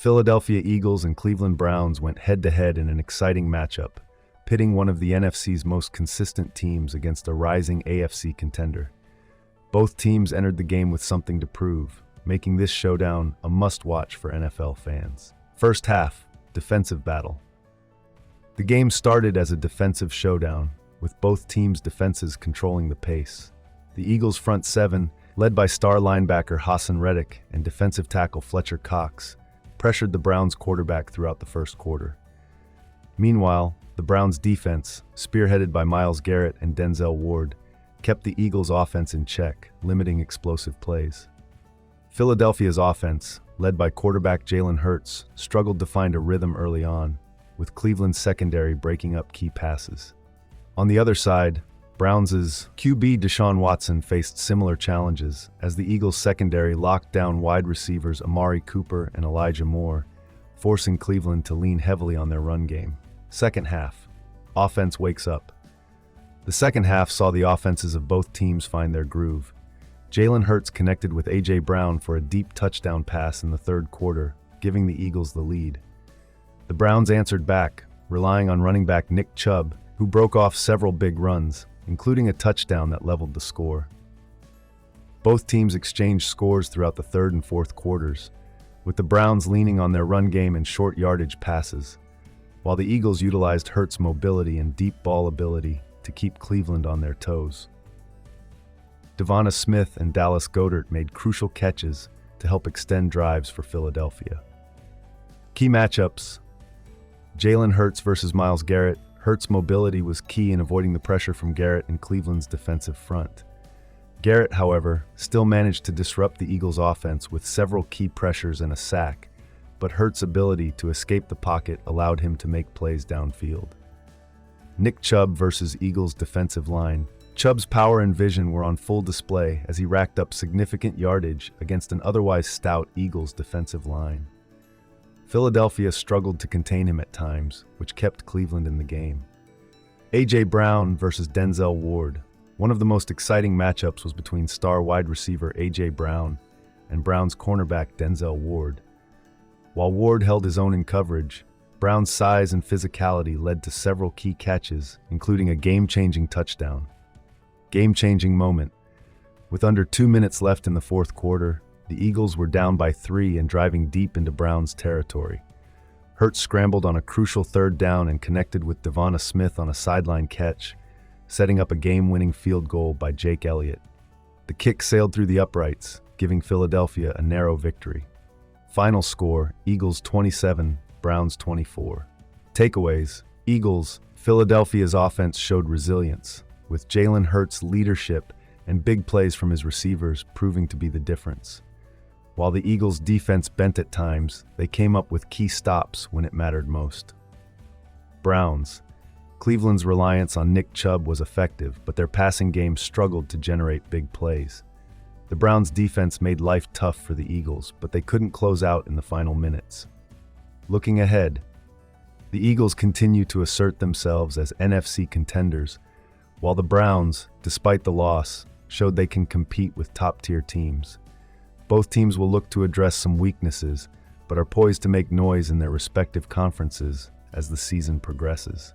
Philadelphia Eagles and Cleveland Browns went head-to-head in an exciting matchup, pitting one of the NFC's most consistent teams against a rising AFC contender. Both teams entered the game with something to prove, making this showdown a must-watch for NFL fans. First half, defensive battle. The game started as a defensive showdown, with both teams' defenses controlling the pace. The Eagles' front seven, led by star linebacker Hassan Reddick and defensive tackle Fletcher Cox, pressured the Browns' quarterback throughout the first quarter. Meanwhile, the Browns' defense, spearheaded by Myles Garrett and Denzel Ward, kept the Eagles' offense in check, limiting explosive plays. Philadelphia's offense, led by quarterback Jalen Hurts, struggled to find a rhythm early on, with Cleveland's secondary breaking up key passes. On the other side, Browns' QB Deshaun Watson faced similar challenges as the Eagles' secondary locked down wide receivers Amari Cooper and Elijah Moore, forcing Cleveland to lean heavily on their run game. Second half, offense wakes up. The second half saw the offenses of both teams find their groove. Jalen Hurts connected with A.J. Brown for a deep touchdown pass in the third quarter, giving the Eagles the lead. The Browns answered back, relying on running back Nick Chubb, who broke off several big runs, including a touchdown that leveled the score. Both teams exchanged scores throughout the third and fourth quarters, with the Browns leaning on their run game and short yardage passes, while the Eagles utilized Hurts' mobility and deep ball ability to keep Cleveland on their toes. Devonta Smith and Dallas Goedert made crucial catches to help extend drives for Philadelphia. Key matchups: Jalen Hurts versus Myles Garrett. Hurts' mobility was key in avoiding the pressure from Garrett and Cleveland's defensive front. Garrett, however, still managed to disrupt the Eagles' offense with several key pressures and a sack, but Hurts' ability to escape the pocket allowed him to make plays downfield. Nick Chubb versus Eagles' defensive line. Chubb's power and vision were on full display as he racked up significant yardage against an otherwise stout Eagles defensive line. Philadelphia struggled to contain him at times, which kept Cleveland in the game. A.J. Brown versus Denzel Ward. One of the most exciting matchups was between star wide receiver A.J. Brown and Brown's cornerback Denzel Ward. While Ward held his own in coverage, Brown's size and physicality led to several key catches, including a game-changing touchdown. Game-changing moment. With under 2 minutes left in the fourth quarter, the Eagles were down by 3 and driving deep into Browns' territory. Hurts scrambled on a crucial third down and connected with Devonta Smith on a sideline catch, setting up a game-winning field goal by Jake Elliott. The kick sailed through the uprights, giving Philadelphia a narrow victory. Final score, Eagles 27, Browns 24. Takeaways: Eagles, Philadelphia's offense showed resilience, with Jalen Hurts' leadership and big plays from his receivers proving to be the difference. While the Eagles' defense bent at times, they came up with key stops when it mattered most. Browns. Cleveland's reliance on Nick Chubb was effective, but their passing game struggled to generate big plays. The Browns' defense made life tough for the Eagles, but they couldn't close out in the final minutes. Looking ahead, the Eagles continue to assert themselves as NFC contenders, while the Browns, despite the loss, showed they can compete with top-tier teams. Both teams will look to address some weaknesses, but are poised to make noise in their respective conferences as the season progresses.